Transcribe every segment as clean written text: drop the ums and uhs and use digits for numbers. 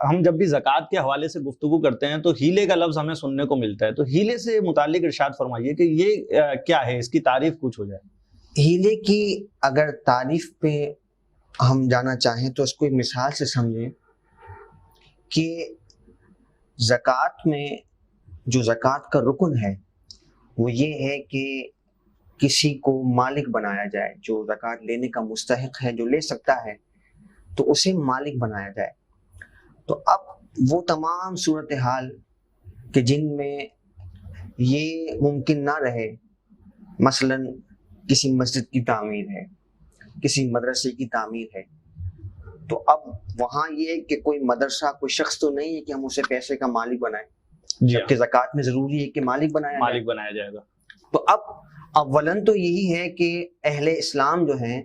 ہم جب بھی زکوٰۃ کے حوالے سے گفتگو کرتے ہیں تو ہیلے کا لفظ ہمیں سننے کو ملتا ہے، تو ہیلے سے متعلق ارشاد فرمائیے کہ یہ کیا ہے، اس کی تعریف کچھ ہو جائے۔ ہیلے کی اگر تعریف پہ ہم جانا چاہیں تو اس کو ایک مثال سے سمجھیں کہ زکوٰۃ میں جو زکوٰۃ کا رکن ہے وہ یہ ہے کہ کسی کو مالک بنایا جائے، جو زکوٰۃ لینے کا مستحق ہے، جو لے سکتا ہے، تو اسے مالک بنایا جائے۔ تو اب وہ تمام صورتحال کہ جن میں یہ ممکن نہ رہے، مثلا کسی مسجد کی تعمیر ہے، کسی مدرسے کی تعمیر ہے، تو اب وہاں یہ کہ کوئی مدرسہ، کوئی شخص تو نہیں ہے کہ ہم اسے پیسے کا مالک بنائیں، جبکہ زکوٰۃ میں ضروری ہے کہ مالک بنایا جائے گا۔ تو اب اولاً تو یہی ہے کہ اہل اسلام جو ہیں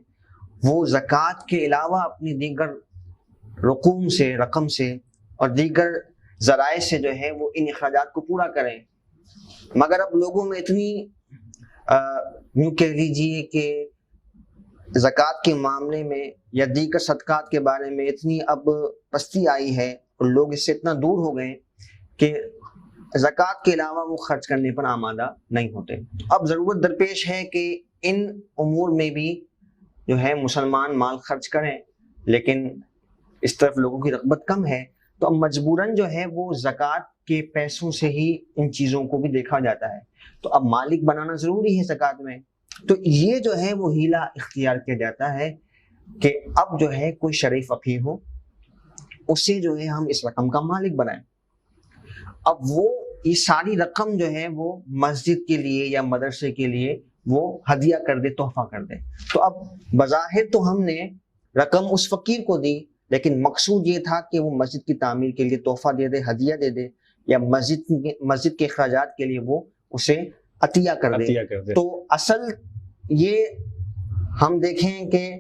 وہ زکوٰۃ کے علاوہ اپنی دیگر رقوم سے، رقم سے اور دیگر ذرائع سے جو ہے وہ ان اخراجات کو پورا کریں، مگر اب لوگوں میں اتنی یوں کہہ لیجیے کہ زکوٰۃ کے معاملے میں یا دیگر صدقات کے بارے میں اتنی اب پستی آئی ہے اور لوگ اس سے اتنا دور ہو گئے کہ زکوٰۃ کے علاوہ وہ خرچ کرنے پر آمادہ نہیں ہوتے۔ اب ضرورت درپیش ہے کہ ان امور میں بھی جو ہے مسلمان مال خرچ کریں، لیکن اس طرف لوگوں کی رغبت کم ہے، تو اب مجبوراً جو ہے وہ زکوٰۃ کے پیسوں سے ہی ان چیزوں کو بھی دیکھا جاتا ہے۔ تو اب مالک بنانا ضروری ہے زکوٰۃ میں، تو یہ جو ہے وہ ہیلہ اختیار کیا جاتا ہے کہ اب جو ہے کوئی شرعی فقیر ہو، اسے جو ہے ہم اس رقم کا مالک بنائیں۔ اب وہ یہ ساری رقم جو ہے وہ مسجد کے لیے یا مدرسے کے لیے وہ ہدیہ کر دے، تحفہ کر دے۔ تو اب بظاہر تو ہم نے رقم اس فقیر کو دی، لیکن مقصود یہ تھا کہ وہ مسجد کی تعمیر کے لیے تحفہ دے دے، ہدیہ دے دے، یا مسجد کے اخراجات کے لیے وہ اسے عطیہ کر دے۔ تو اصل یہ ہم دیکھیں کہ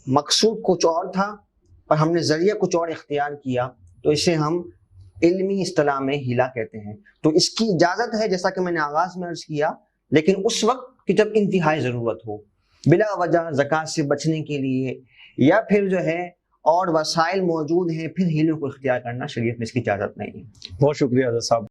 مقصود کچھ اور تھا اور ہم نے ذریعہ کچھ اور اختیار کیا، تو اسے ہم علمی اصطلاح میں ہیلہ کہتے ہیں۔ تو اس کی اجازت ہے جیسا کہ میں نے آغاز میں عرض کیا، لیکن اس وقت کہ جب انتہائی ضرورت ہو، بلا وجہ زکوٰۃ سے بچنے کے لیے، یا پھر جو ہے اور وسائل موجود ہیں، پھر ہیلوں کو اختیار کرنا شریعت میں اس کی اجازت نہیں ہے۔ بہت شکریہ حضرت صاحب۔